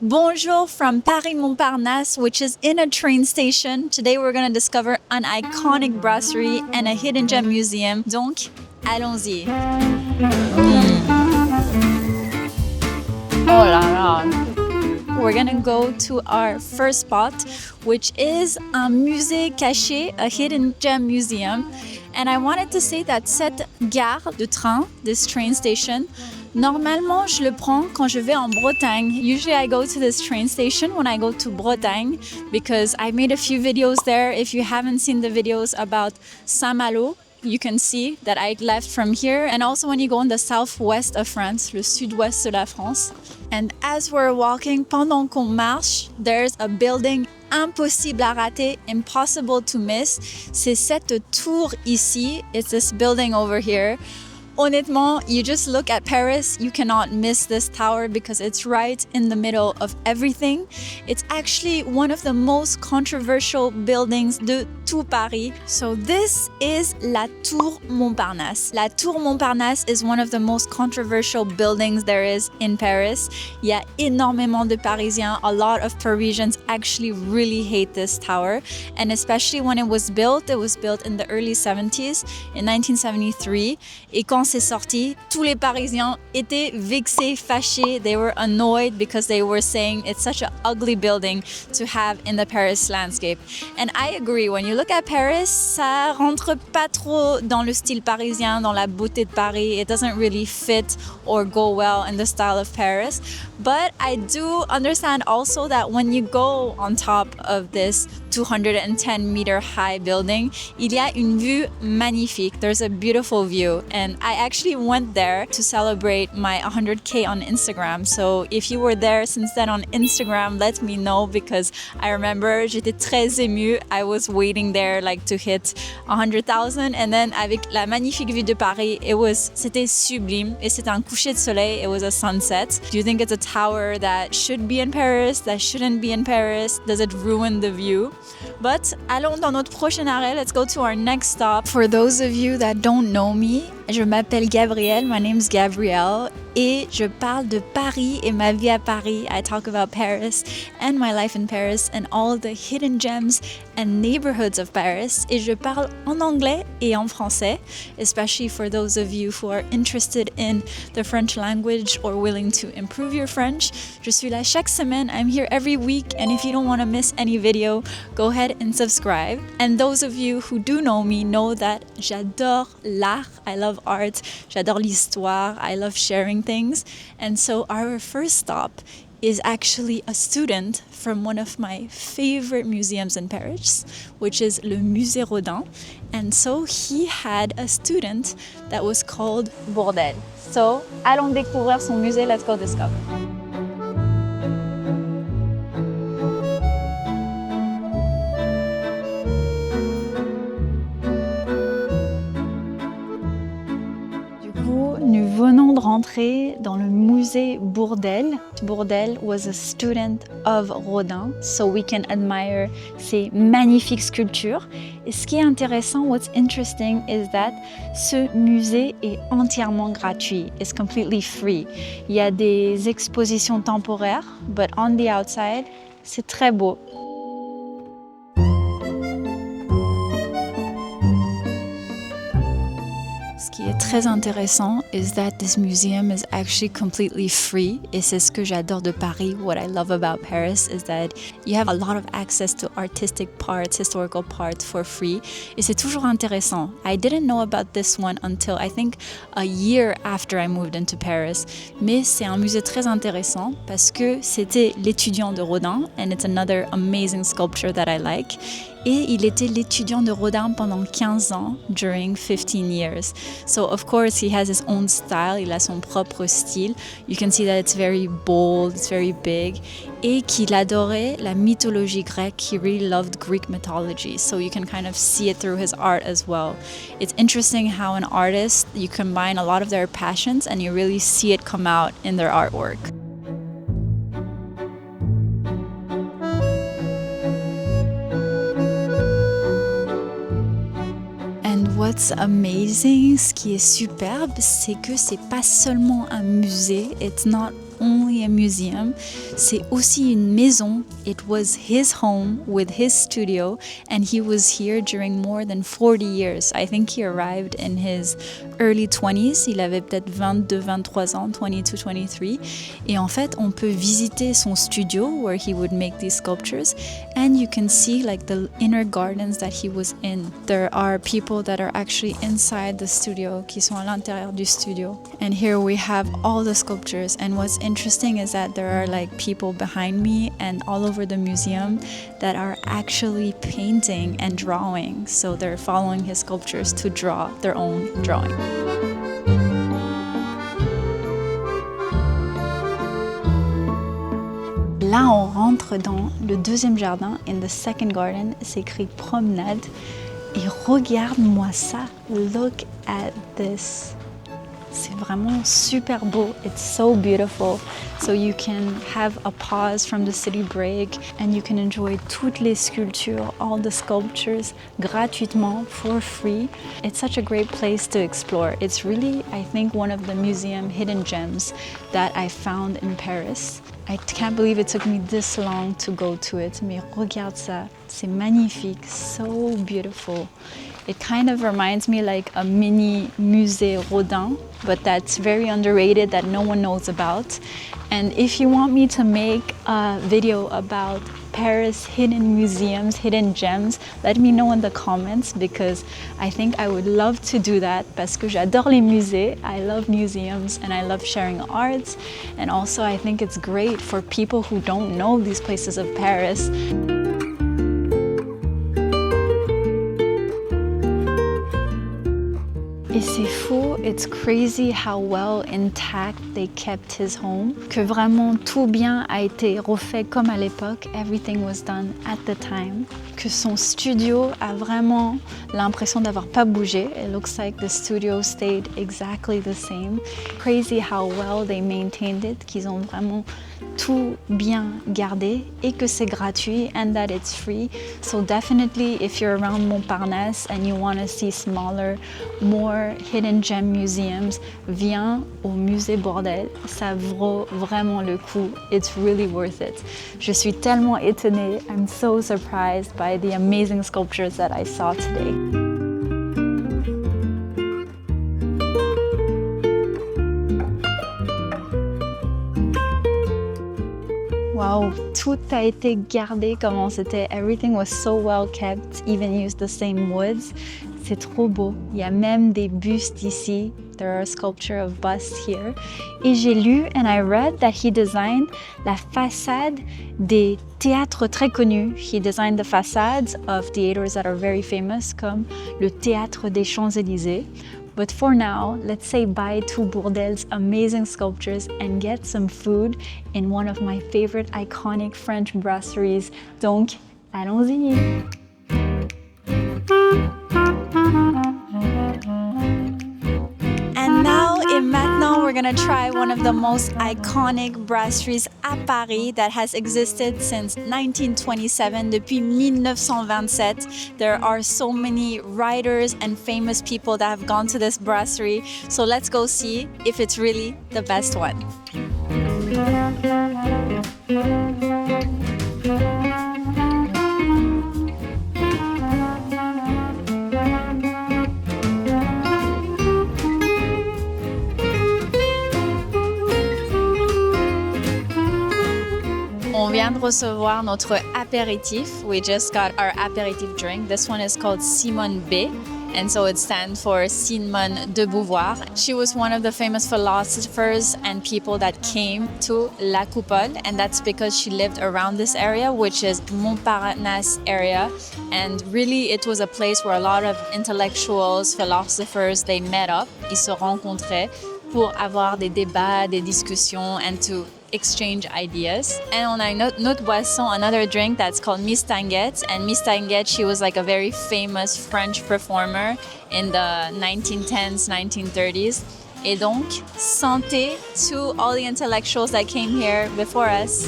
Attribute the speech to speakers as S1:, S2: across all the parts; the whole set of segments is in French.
S1: Bonjour from Paris Montparnasse, which is in a train station. Today we're going to discover an iconic brasserie and a hidden gem museum. Donc, allons-y. Oh là là. We're gonna go to our first spot, which is un musée caché, a hidden gem museum. And I wanted to say that cette gare de train, this train station, normalement, je le prends quand je vais en Bretagne. Usually I go to this train station when I go to Bretagne because I made a few videos there. If you haven't seen the videos about Saint-Malo, you can see that I left from here. And also when you go in the southwest of France, le sud-ouest de la France. And as we're walking, pendant qu'on marche, there's a building impossible à rater, impossible to miss. C'est cette tour ici. It's this building over here. Honnêtement, you just look at Paris, you cannot miss this tower because it's right in the middle of everything. It's actually one of the most controversial buildings de tout Paris. So this is la Tour Montparnasse. La Tour Montparnasse is one of the most controversial buildings there is in Paris. Il y a énormément de Parisiens. A lot of Parisians actually really hate this tower. And especially when it was built in the early 70s, in 1973. Et quand c'est sorti, tous les Parisiens étaient vexés, fâchés. They were annoyed because they were saying it's such an ugly building to have in the Paris landscape. And I agree, when you look at Paris, ça rentre pas trop dans le style parisien, dans la beauté de Paris. It doesn't really fit or go well in the style of Paris. But I do understand also that when you go on top of this 210-meter high building, il y a une vue magnifique. There's a beautiful view. And I actually went there to celebrate my 100K on Instagram. So if you were there since then on Instagram, let me know because I remember j'étais très émue. I was waiting there like to hit 100,000. And then avec la magnifique vue de Paris, c'était sublime. Et c'était un coucher de soleil. It was a sunset. Do you think it's a tower that should be in Paris, that shouldn't be in Paris? Does it ruin the view? But allons dans notre prochain arrêt. Let's go to our next stop. For those of you that don't know me, je m'appelle Gabrielle. My name's Gabrielle. Et je parle de Paris et ma vie à Paris. I talk about Paris and my life in Paris and all the hidden gems and neighborhoods of Paris. Et je parle en anglais et en français, especially for those of you who are interested in the French language or willing to improve your French. Je suis là chaque semaine. I'm here every week. And if you don't want to miss any video, go ahead and subscribe. And those of you who do know me know that j'adore l'art. I love art. J'adore l'histoire. I love sharing things. And so our first stop is actually a student from one of my favorite museums in Paris, which is le Musée Rodin. And so he had a student that was called Bourdelle. So, allons découvrir son musée. Let's go discover. Nous venons de rentrer dans le musée Bourdelle. Bourdelle was a student of Rodin, so we can admire ces magnifiques sculptures. Et ce qui est intéressant, what's interesting is that ce musée est entièrement gratuit. It's completely free. Il y a des expositions temporaires, but on the outside, c'est très beau. Ce qui est très intéressant is that this museum is actually completely free. Et c'est ce que j'adore de Paris. What I love about Paris is that you have a lot of access to artistic parts, historical parts for free. Et c'est toujours intéressant. I didn't know about this one until I think a year after I moved into Paris. Mais c'est un musée très intéressant parce que c'était l'étudiant de Rodin. And it's another amazing sculpture that I like. Et il était l'étudiant de Rodin pendant 15 ans, during 15 years. So of course he has his own style, il a son propre style. You can see that it's very bold, it's very big. Et qu'il adorait la mythologie grecque, he really loved Greek mythology. So you can kind of see it through his art as well. It's interesting how an artist, you combine a lot of their passions and you really see it come out in their artwork. What's amazing, ce qui est superbe, c'est que c'est pas seulement un musée. It's not only only a museum, c'est aussi une maison. It was his home with his studio, and he was here during more than 40 years. I think he arrived in his early 20s. Il avait peut-être 22, 23 ans, 22, 23. Et en fait, on peut visiter son studio where he would make these sculptures, and you can see like the inner gardens that he was in. There are people that are actually inside the studio, qui sont à l'intérieur du studio. And here we have all the sculptures, and what's interesting is that there are like people behind me and all over the museum that are actually painting and drawing. So they're following his sculptures to draw their own drawing. Là, on rentre dans le deuxième jardin, in the second garden, c'est écrit promenade. Et regarde-moi ça, look at this. C'est vraiment super beau. It's so beautiful. So you can have a pause from the city break and you can enjoy toutes les sculptures, all the sculptures gratuitement for free. It's such a great place to explore. It's really, I think, one of the museum hidden gems that I found in Paris. I can't believe it took me this long to go to it. Mais regarde ça, c'est magnifique, so beautiful. It kind of reminds me like a mini musée Rodin, but that's very underrated that no one knows about. And if you want me to make a video about Paris hidden museums, hidden gems, let me know in the comments because I think I would love to do that parce que j'adore les musées, I love museums and I love sharing art, and also I think it's great for people who don't know these places of Paris. Et c'est fou, it's crazy how well intact they kept his home, que vraiment tout bien a été refait comme à l'époque, everything was done at the time, que son studio a vraiment l'impression d'avoir pas bougé, it looks like the studio stayed exactly the same, crazy how well they maintained it, qu'ils ont vraiment tout bien gardé et que c'est gratuit and that it's free. So definitely if you're around Montparnasse and you want to see smaller, more hidden gem museums, viens au musée Bourdelle. Ça vaut vraiment le coup. It's really worth it. Je suis tellement étonnée. I'm so surprised by the amazing sculptures that I saw today. Wow, tout a été gardé comme c'était. Everything was so well kept, even used the same woods. C'est trop beau. Il y a même des bustes ici. There are a sculpture of busts here. Et j'ai lu and I read that he designed la façade des théâtres très connus. He designed the facades of theaters that are very famous, comme le Théâtre des Champs-Élysées. But for now, let's say bye to Bourdelle's amazing sculptures and get some food in one of my favorite iconic French brasseries. Donc, allons-y! And now, and maintenant, we're gonna try one of the most iconic brasseries à Paris that has existed since 1927, depuis 1927. There are so many writers and famous people that have gone to this brasserie. So let's go see if it's really the best one. On vient de recevoir notre apéritif. We just got our aperitif drink. This one is called Simone B. And so it stands for Simone de Beauvoir. She was one of the famous philosophers and people that came to La Coupole, and that's because she lived around this area, which is Montparnasse area. And really, it was a place where a lot of intellectuals, philosophers, they met up, ils se rencontraient pour avoir des débats, des discussions, and to exchange ideas. And on a notre boisson, another drink that's called Miss Tanguette. And Miss Tanguette, she was like a very famous French performer in the 1910s, 1930s. Et donc, santé to all the intellectuals that came here before us.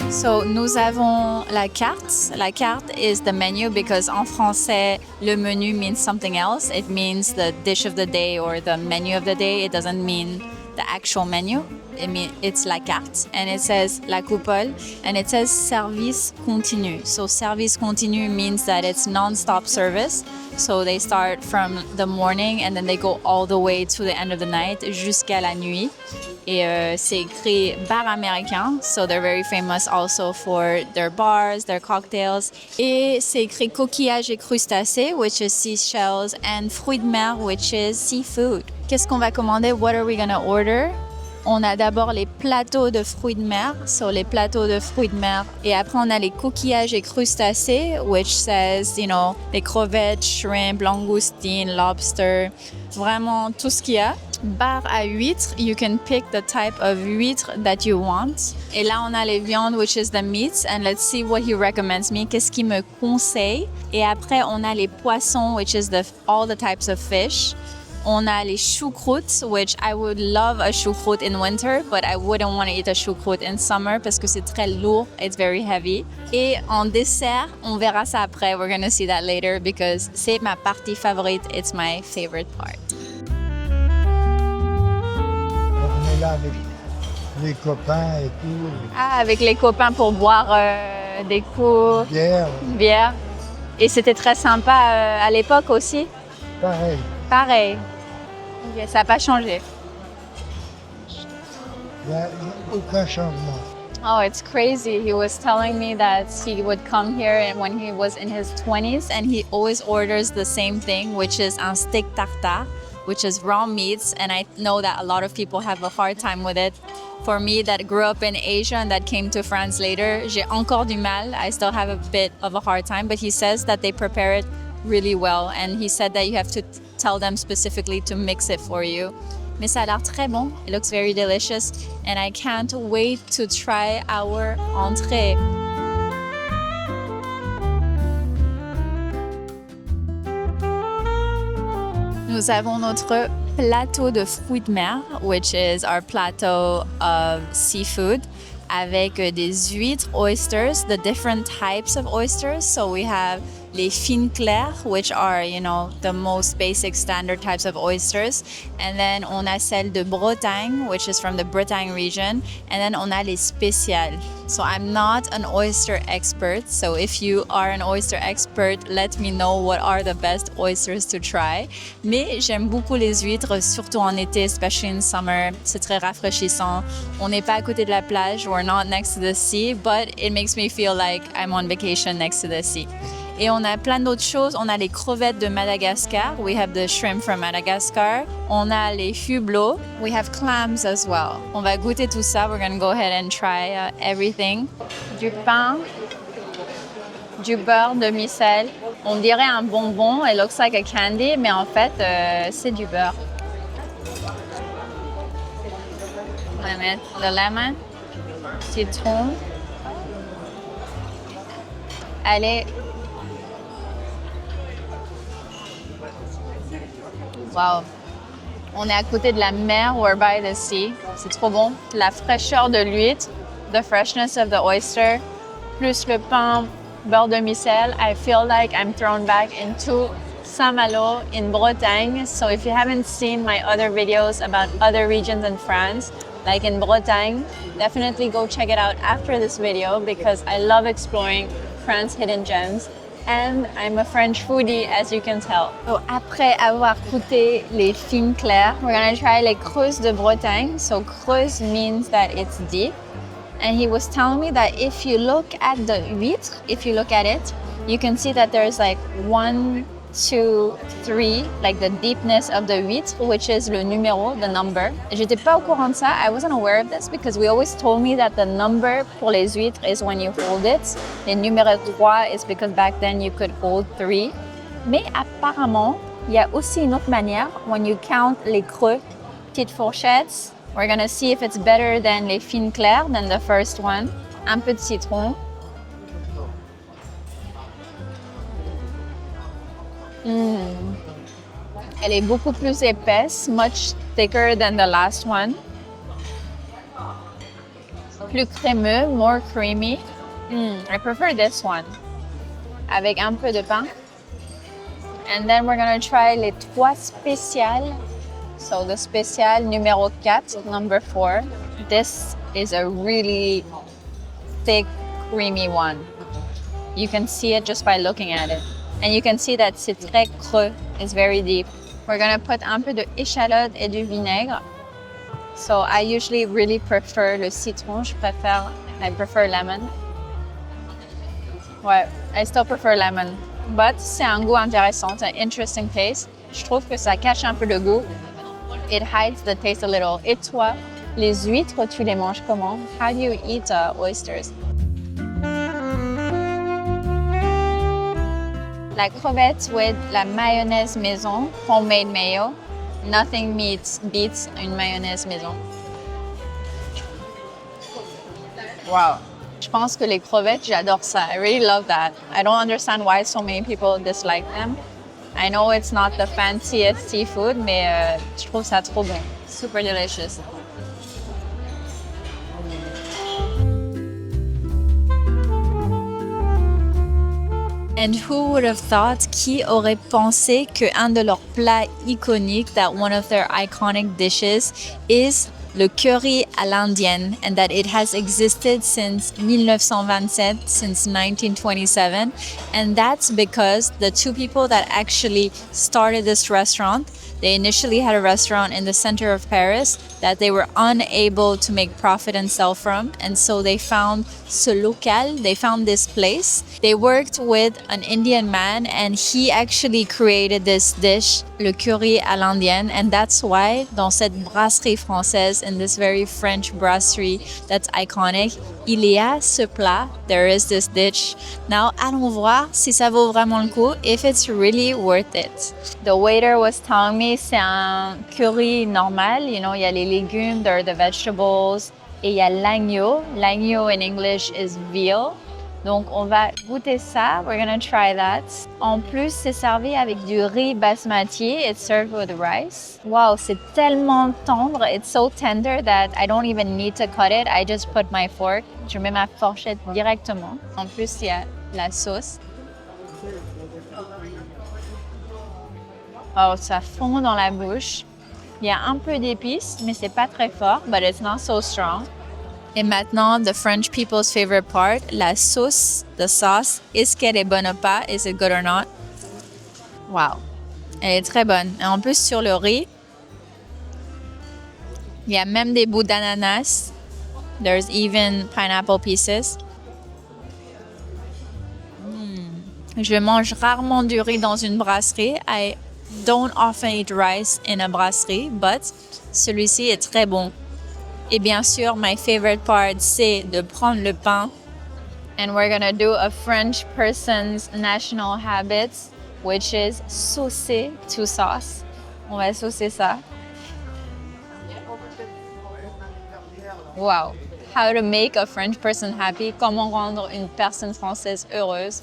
S1: So So, nous avons la carte. La carte is the menu because en français, le menu means something else. It means the dish of the day or the menu of the day. It doesn't mean the actual menu. It's la carte, and it says la coupole, and it says service continu. So service continu means that it's non-stop service. So they start from the morning and then they go all the way to the end of the night, jusqu'à la nuit. Et c'est écrit bar américain, so they're very famous also for their bars, their cocktails. Et c'est écrit coquillage et crustacés, which is seashells, and fruits de mer, which is seafood. Qu'est-ce qu'on va commander? What are we gonna order? On a d'abord les plateaux de fruits de mer, so les plateaux de fruits de mer. Et après, on a les coquillages et crustacés, which says, you know, les crevettes, shrimp, langoustine, lobster, vraiment tout ce qu'il y a. Bar à huîtres, you can pick the type of huître that you want. Et là, on a les viandes, which is the meats, and let's see what he recommends me. Qu'est-ce qu'il me conseille? Et après, on a les poissons, which is all the types of fish. On a les choucroutes, which I would love a choucroute in winter, but I wouldn't want to eat a choucroute in summer parce que c'est très lourd, it's very heavy. Et en dessert, on verra ça après, we're gonna see that later because c'est ma partie favorite, it's my favorite part.
S2: On est là avec les copains et tout.
S1: Ah, avec les copains pour boire des coups, bière. Et c'était très sympa à l'époque aussi?
S2: Pareil.
S1: Pareil. Okay, ça n'a pas changé.
S2: Il n'y a aucun changement.
S1: Oh, it's crazy. He was telling me that he would come here when he was in his 20s and he always orders the same thing, which is un steak tartare, which is raw meats. And I know that a lot of people have a hard time with it. For me, that grew up in Asia and that came to France later, j'ai encore du mal. I still have a bit of a hard time, but he says that they prepare it really well. And he said that you have to tell them specifically to mix it for you. Mais ça a l'air très bon. It looks very delicious. And I can't wait to try our entrée. Nous avons notre plateau de fruits de mer, which is our plateau of seafood, avec des huîtres, oysters, the different types of oysters. So we have les fines claires, which are, you know, the most basic standard types of oysters. And then on a celle de Bretagne, which is from the Bretagne region. And then on a les spéciales. So I'm not an oyster expert. So if you are an oyster expert, let me know what are the best oysters to try. Mais j'aime beaucoup les huîtres, surtout en été, especially in summer. C'est très rafraîchissant. On n'est pas à côté de la plage. We're not next to the sea, but it makes me feel like I'm on vacation next to the sea. Et on a plein d'autres choses. On a les crevettes de Madagascar. We have the shrimp from Madagascar. On a les hublots. We have clams as well. On va goûter tout ça. We're going to go ahead and try everything. Du pain, du beurre demi-sel. On dirait un bonbon. It looks like a candy, mais en fait, c'est du beurre. On va mettre le lemon, citron. Allez. Wow. On est à côté de la mer, we're by the sea. C'est trop bon. La fraîcheur de l'huître, the freshness of the oyster, plus le pain, beurre demi-sel. I feel like I'm thrown back into Saint-Malo in Bretagne. So if you haven't seen my other videos about other regions in France, like in Bretagne, definitely go check it out after this video because I love exploring France's hidden gems. And I'm a French foodie, as you can tell. So, après avoir goûté les fines claires, we're gonna try les creuses de Bretagne. So creuse means that it's deep. And he was telling me that if you look at the huître, if you look at it, you can see that there's like 1, 2, 3, like the deepness of the huître, which is le numéro, the number. J'étais pas au courant de ça. I wasn't aware of this because we always told me that the number pour les huîtres is when you hold it. Le numéro 3 is because back then you could hold 3. Mais apparemment, il y a aussi une autre manière when you count les creux, petites fourchettes. We're gonna see if it's better than les fines claires than the first one. Un peu de citron. Elle est beaucoup plus épaisse, much thicker than the last one. Plus crémeux, more creamy. I prefer this one. Avec un peu de pain. And then we're gonna try les trois spéciales. So the spécial numéro 4, number 4. This is a really thick, creamy one. You can see it just by looking at it. And you can see that c'est très creux. It's very deep. We're gonna put un peu de échalote et du vinaigre. So I usually really prefer le citron. I prefer lemon. Ouais, I still prefer lemon. But c'est un goût intéressant, c'est un interesting taste. Je trouve que ça cache un peu le goût. It hides the taste a little. Et toi, les huîtres, tu les manges comment? How do you eat oysters? La crevette with la mayonnaise maison, homemade mayo. Nothing beats une mayonnaise maison. Wow. Je pense que les crevettes, j'adore ça. I really love that. I don't understand why so many people dislike them. I know it's not the fanciest seafood, mais je trouve ça trop bon. Super delicious. And who would have thought, qui aurait pensé qu'un de leurs plats iconiques, that one of their iconic dishes is le curry à l'indienne, and that it has existed since 1927, since 1927. And that's because the two people that actually started this restaurant, they initially had a restaurant in the center of Paris that they were unable to make profit and sell from. And so they found ce local, they found this place. They worked with an Indian man and he actually created this dish, le curry à l'indienne. And that's why dans cette brasserie française, in this very French brasserie that's iconic, il y a ce plat, there is this dish. Now, allons voir si ça vaut vraiment le coup, if it's really worth it. The waiter was telling me c'est un curry normal, you know, il y a les légumes, there are the vegetables, et il y a l'agneau. L'agneau in English is veal. Donc, on va goûter ça. We're gonna try that. En plus, c'est servi avec du riz basmati. It's served with rice. Wow, c'est tellement tendre. It's so tender that I don't even need to cut it. I just put my fork. Je mets ma fourchette directement. En plus, il y a la sauce. Oh, ça fond dans la bouche. Il y a un peu d'épices, mais c'est pas très fort, but it's not so strong. Et maintenant, the French people's favorite part, la sauce, the sauce. Est-ce qu'elle est bonne ou pas? Is it good or not? Wow. Elle est très bonne. Et en plus, sur le riz, il y a même des bouts d'ananas. There's even pineapple pieces. Je mange rarement du riz dans une brasserie. I don't often eat rice in a brasserie, but celui-ci est très bon. Et bien sûr, my favorite part, c'est de prendre le pain. And we're gonna do a French person's national habits, which is saucer to sauce. On va saucer ça. Wow. How to make a French person happy. Comment rendre une personne française heureuse.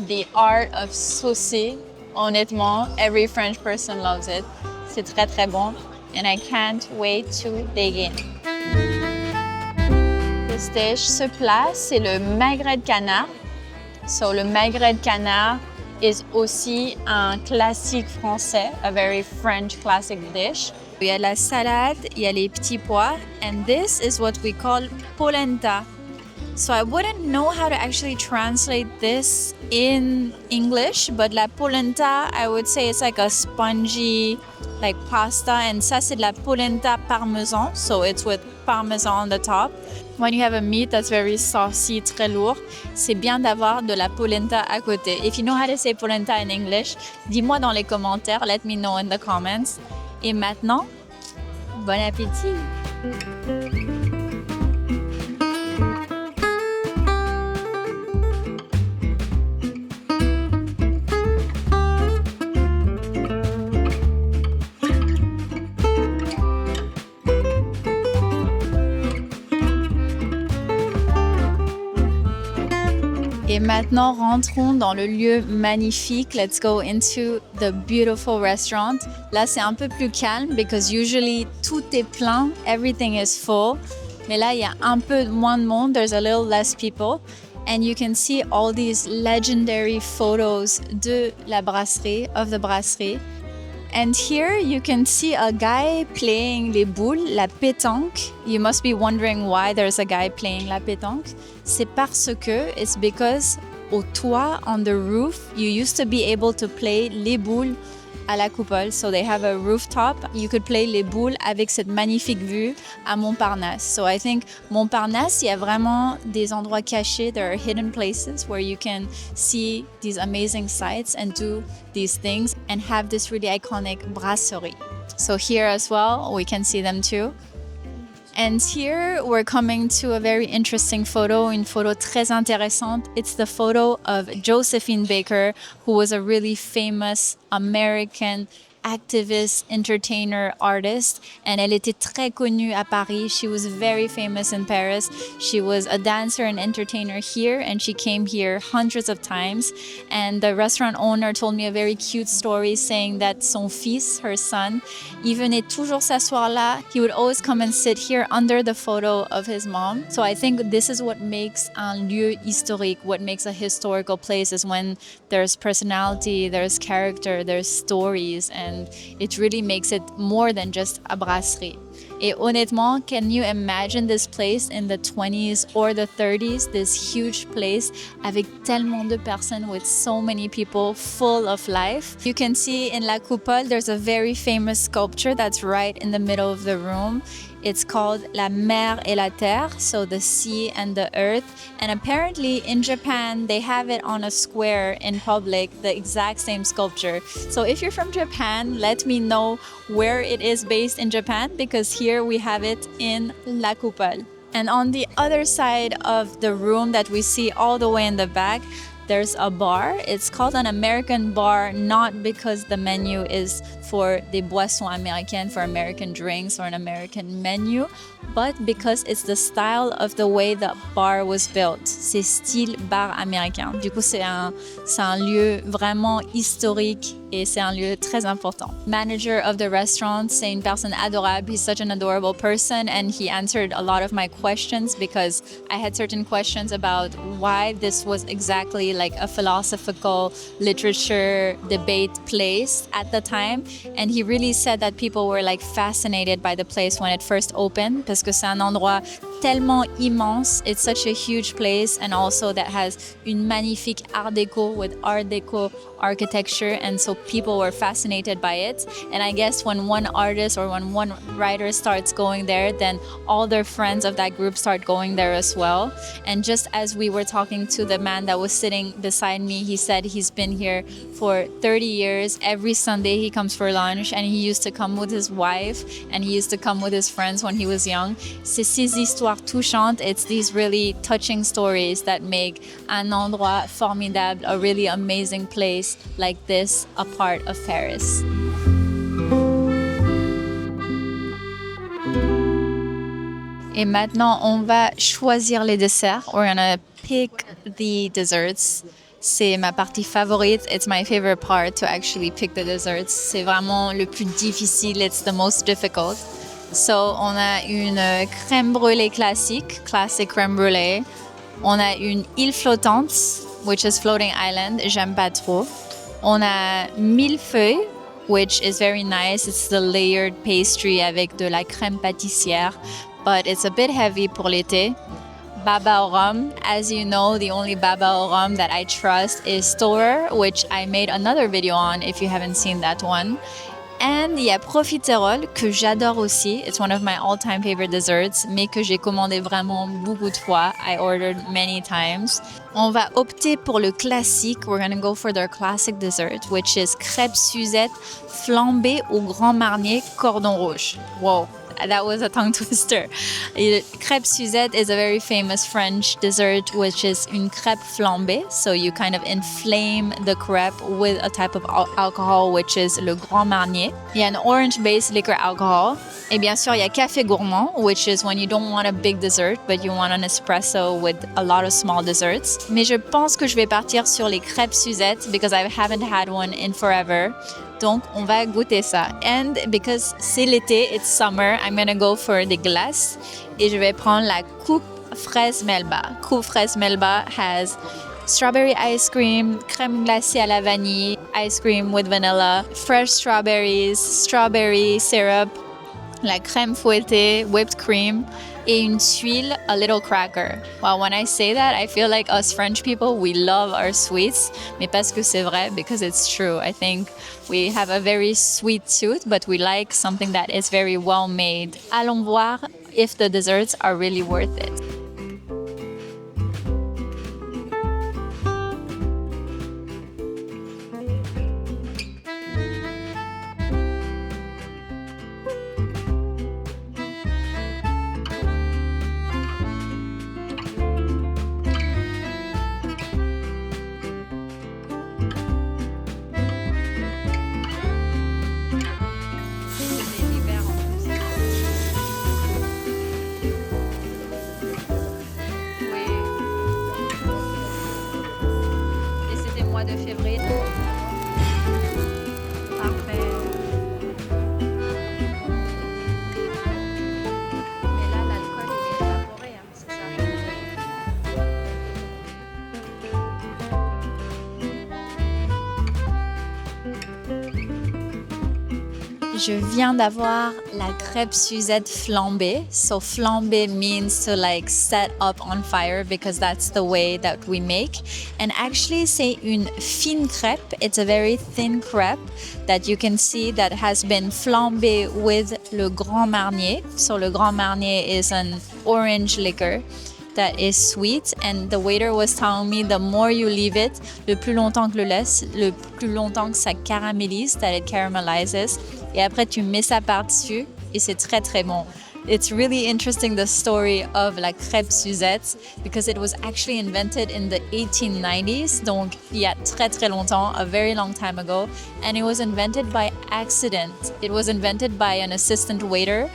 S1: The art of saucer. Honnêtement, every French person loves it. C'est très très bon. And I can't wait to dig in. This dish, ce plat, c'est le magret de canard. So le magret de canard is aussi un classique français, a very French classic dish. Il y a la salade, il y a les petits pois, and this is what we call polenta. So I wouldn't know how to actually translate this in English, but la polenta, I would say it's like a spongy, like pasta, and ça c'est de la polenta parmesan, so it's with parmesan on the top. When you have a meat that's very saucy, très lourd, c'est bien d'avoir de la polenta à côté. If you know how to say polenta in English, dis-moi dans les commentaires, let me know in the comments. Et maintenant, bon appétit! maintenant, rentrons dans le lieu magnifique. Let's go into the beautiful restaurant. Là, c'est un peu plus calme because usually tout est plein, everything is full. Mais là, il y a un peu moins de monde. There's a little less people. And you can see all these legendary photos de la brasserie, of the brasserie. And here you can see a guy playing les boules, la pétanque. You must be wondering why there's a guy playing la pétanque. C'est parce que, it's because au toit, on the roof, you used to be able to play les boules à la Coupole. So they have a rooftop. You could play les boules avec cette magnifique vue à Montparnasse. So I think Montparnasse, il y a vraiment des endroits cachés. There are hidden places where you can see these amazing sights and do these things and have this really iconic brasserie. So here as well, we can see them too. And here we're coming to a very interesting photo, une photo très intéressante. It's the photo of Josephine Baker, who was a really famous American activist, entertainer, artist. And elle était très connue à Paris. She was very famous in Paris. She was a dancer and entertainer here, and she came here hundreds of times. And the restaurant owner told me a very cute story saying that son fils, her son, il venait toujours s'asseoir là. He would always come and sit here under the photo of his mom. So I think this is what makes un lieu historique, what makes a historical place is when there's personality, there's character, there's stories, and it really makes it more than just a brasserie. Et honnêtement, can you imagine this place in the 20s or the 30s, this huge place avec tellement de personnes, with so many people, full of life? You can see in La Coupole, there's a very famous sculpture that's right in the middle of the room. It's called La Mer et la Terre, so the sea and the earth. And apparently in Japan, they have it on a square in public, the exact same sculpture. So if you're from Japan, let me know where it is based in Japan, because here we have it in La Coupole. And on the other side of the room that we see all the way in the back, there's a bar. It's called an American bar, not because the menu is for des boissons américaines, for American drinks or an American menu, but because it's the style of the way the bar was built. C'est style bar américain. Du coup, c'est un lieu vraiment historique et c'est un lieu très important. Manager of the restaurant, c'est une personne adorable. He's such an adorable person, and he answered a lot of my questions because I had certain questions about why this was exactly like a philosophical literature debate place at the time. And he really said that people were like fascinated by the place when it first opened, parce que c'est un endroit tellement immense. It's such a huge place, and also that has une magnifique art déco with art déco architecture, and so people were fascinated by it. And I guess when one artist or when one writer starts going there, then all their friends of that group start going there as well. And just as we were talking to the man that was sitting beside me, he said he's been here for 30 years. Every Sunday he comes for lunch, and he used to come with his wife, and he used to come with his friends when he was young. C'est ces histoires touchantes. It's these really touching stories that make un endroit formidable, a really amazing place like this, a part of Paris. Et maintenant, on va choisir les desserts. We're gonna pick the desserts. C'est ma partie favorite. It's my favorite part to actually pick the desserts. C'est vraiment le plus difficile. It's the most difficult. So, on a une crème brûlée classique, classic crème brûlée. On a une île flottante, which is floating island. J'aime pas trop. On a millefeuille, which is very nice. It's the layered pastry avec de la crème pâtissière, but it's a bit heavy pour l'été. Baba au rhum. As you know, the only baba au rhum that I trust is Storer, which I made another video on if you haven't seen that one. And il y a profiterole, que j'adore aussi. It's one of my all-time favorite desserts, mais que j'ai commandé vraiment beaucoup de fois. I ordered many times. On va opter pour le classique. We're gonna go for their classic dessert, which is crêpe Suzette flambée au Grand Marnier cordon rouge. Wow. that was a tongue twister. Crêpe Suzette is a very famous French dessert, which is une crêpe flambée. So you kind of inflame the crepe with a type of alcohol, which is le Grand Marnier. Il y a an orange-based liquor alcohol. Et bien sûr, il y a café gourmand, which is when you don't want a big dessert, but you want an espresso with a lot of small desserts. Mais je pense que je vais partir sur les crêpes Suzette because I haven't had one in forever. Donc, on va goûter ça. And because c'est l'été, it's summer, I'm gonna go for des glaces. Et je vais prendre la coupe fraise Melba. Coupe fraise Melba has strawberry ice cream, crème glacée à la vanille, ice cream with vanilla, fresh strawberries, strawberry syrup, la crème fouettée, whipped cream, et une tuile, a little cracker. Well, when I say that, I feel like us French people, we love our sweets, mais parce que c'est vrai, because it's true. I think we have a very sweet tooth, but we like something that is very well made. Allons voir if the desserts are really worth it. De février. Parfait. Mais là, l'alcool, il est évaporé, hein, c'est ça? Je viens d'avoir la crêpe Suzette flambée. So flambée means to like set up on fire because that's the way that we make. And actually c'est une fine crêpe. It's a very thin crepe that you can see that has been flambée with le Grand Marnier. So le Grand Marnier is an orange liquor that is sweet, and the waiter was telling me the more you leave it, le plus longtemps que le laisse, le plus longtemps que ça caramélise, that it caramelizes, et après tu mets ça par-dessus et c'est très très bon. It's really interesting, the story of la crêpe Suzette, because it was actually invented in the 1890s, donc il y a très très longtemps, a very long time ago, and it was invented by accident. It was invented by an assistant waiter.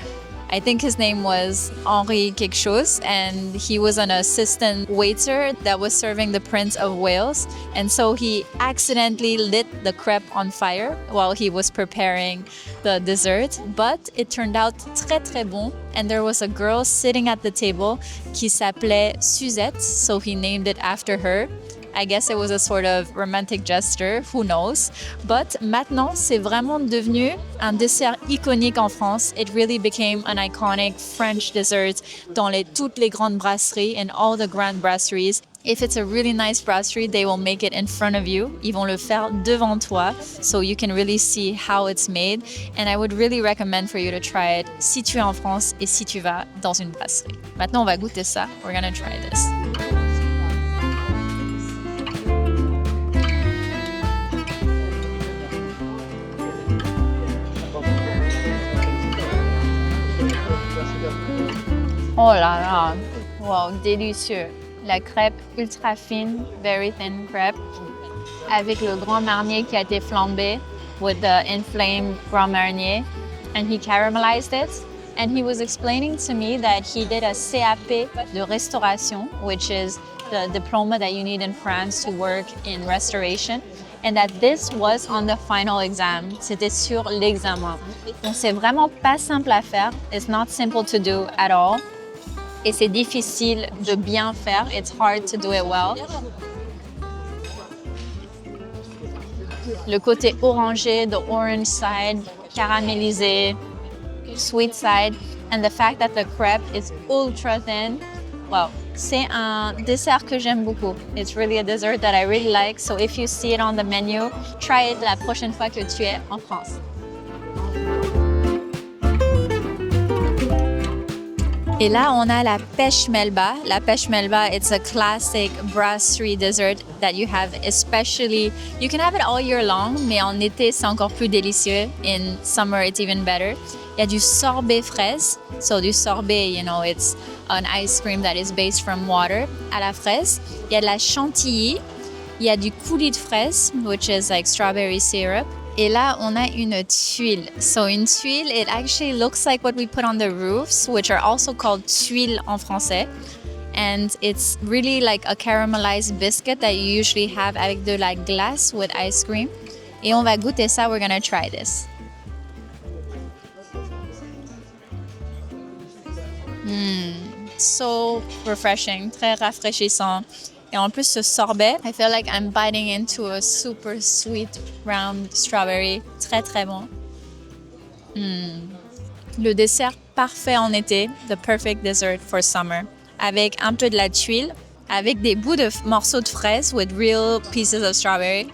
S1: I think his name was Henri quelque chose, and he was an assistant waiter that was serving the Prince of Wales. And so he accidentally lit the crepe on fire while he was preparing the dessert. But it turned out très très bon. And there was a girl sitting at the table qui s'appelait Suzette, so he named it after her. I guess it was a sort of romantic gesture, who knows. But maintenant, c'est vraiment devenu un dessert iconique en France. It really became an iconic French dessert dans toutes les grandes brasseries and all the grand brasseries. If it's a really nice brasserie, they will make it in front of you. Ils vont le faire devant toi, so you can really see how it's made. And I would really recommend for you to try it si tu es en France et si tu vas dans une brasserie. Maintenant, on va goûter ça. We're gonna try this. Oh là là, wow, délicieux. La crêpe ultra fine, very thin crepe, avec le Grand Marnier qui a été flambé with the inflamed Grand Marnier, and he caramelized it. And he was explaining to me that he did a CAP de restauration, which is the diploma that you need in France to work in restoration, and that this was on the final exam. C'était sur l'examen. Donc c'est vraiment pas simple à faire. It's not simple to do at all. Et c'est difficile de bien faire. It's hard to do it well. Le côté orangé, the orange side, caramélisé, sweet side, and the fact that the crepe is ultra thin. Wow, c'est un dessert que j'aime beaucoup. It's really a dessert that I really like. So if you see it on the menu, try it la prochaine fois que tu es en France. Et là, on a la pêche melba. La pêche melba, it's a classic brasserie dessert that you have especially, you can have it all year long, mais en été, c'est encore plus délicieux. In summer, it's even better. Il y a du sorbet fraise. So du sorbet, you know, it's an ice cream that is based from water à la fraise. Il y a de la chantilly. Il y a du coulis de fraise, which is like strawberry syrup. Et là, on a une tuile. So une tuile, it actually looks like what we put on the roofs, which are also called tuiles en français. And it's really like a caramelized biscuit that you usually have avec de la glace with ice cream. Et on va goûter ça, we're gonna try this. So refreshing, très rafraîchissant. Et en plus, ce sorbet, I feel like I'm biting into a super sweet round strawberry. Très, très bon. Le dessert parfait en été, the perfect dessert for summer. Avec un peu de la tuile, avec des bouts de morceaux de fraises with real pieces of strawberry.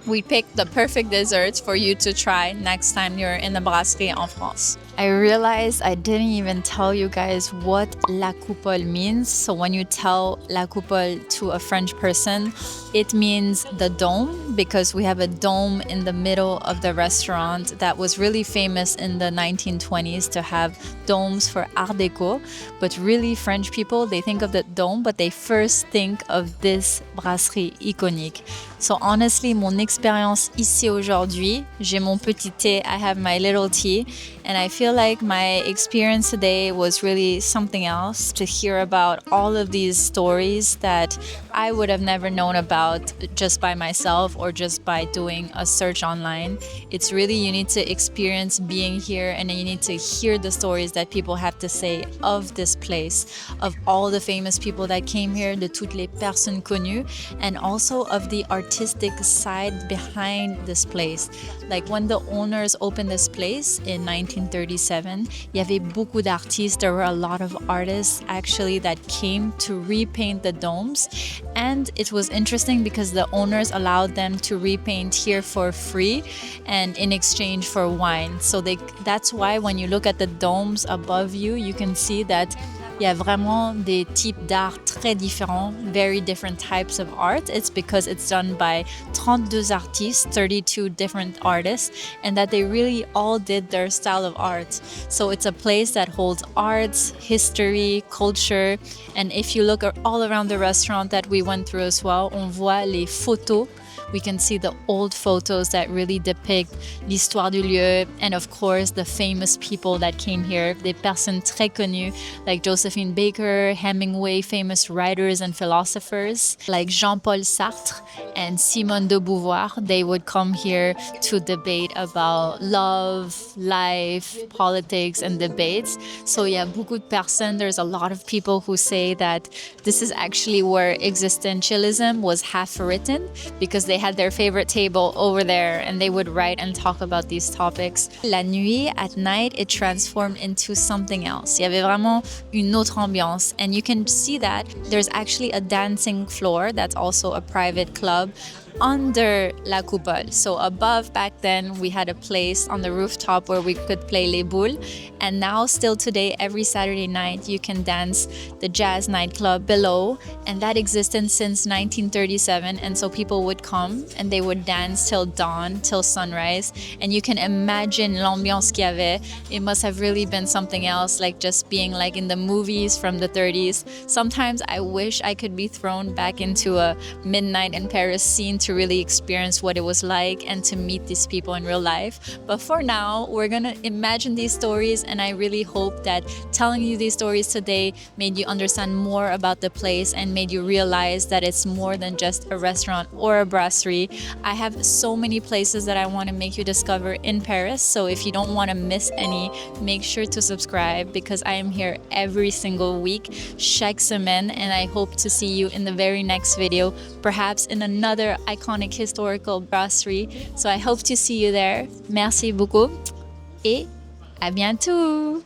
S1: We picked the perfect desserts for you to try next time you're in the brasserie en France. I realized I didn't even tell you guys what la coupole means. So when you tell la coupole to a French person, it means the dome, because we have a dome in the middle of the restaurant that was really famous in the 1920s to have domes for Art Deco. But really, French people, they think of the dome, but they first think of this brasserie iconique. So honestly, mon expérience ici aujourd'hui, j'ai mon petit thé, I have my little tea, and I feel like my experience today was really something else, to hear about all of these stories that I would have never known about just by myself or just by doing a search online. It's really, you need to experience being here, and you need to hear the stories that people have to say of this place, of all the famous people that came here, de toutes les personnes connues, and also of the artistic side behind this place. Like when the owners opened this place in 1937, il y avait beaucoup d'artistes. There were a lot of artists actually that came to repaint the domes. And it was interesting because the owners allowed them to repaint here for free and in exchange for wine. So that's why when you look at the domes above you, you can see that il y a vraiment des types d'art très différents, very different types of art. It's because it's done by 32 artistes, 32 different artists, and that they really all did their style of art. So it's a place that holds arts, history, culture, and if you look all around the restaurant that we went through as well, on voit les photos. We can see the old photos that really depict l'histoire du lieu, and of course the famous people that came here, des personnes très connues like Josephine Baker, Hemingway, famous writers and philosophers like Jean-Paul Sartre and Simone de Beauvoir. They would come here to debate about love, life, politics, and debates. So il y a beaucoup de personnes, there's a lot of people who say that this is actually where existentialism was half written, because they had their favorite table over there and they would write and talk about these topics. La nuit, at night, it transformed into something else. Il y avait vraiment une autre ambiance, and you can see that there's actually a dancing floor that's also a private club under La Coupole. So above, back then, we had a place on the rooftop where we could play les boules. And now, still today, every Saturday night, you can dance the jazz nightclub below. And that existed since 1937. And so people would come and they would dance till dawn, till sunrise. And you can imagine l'ambiance qu'il y avait. It must have really been something else, like just being like in the movies from the 30s. Sometimes I wish I could be thrown back into a midnight in Paris scene to really experience what it was like and to meet these people in real life. But for now, we're gonna imagine these stories, and I really hope that telling you these stories today made you understand more about the place and made you realize that it's more than just a restaurant or a brasserie. I have so many places that I want to make you discover in Paris, so if you don't want to miss any, make sure to subscribe, because I am here every single week, chaque semaine, and I hope to see you in the very next video, perhaps in another iconic historical brasserie. So I hope to see you there. Merci beaucoup et à bientôt!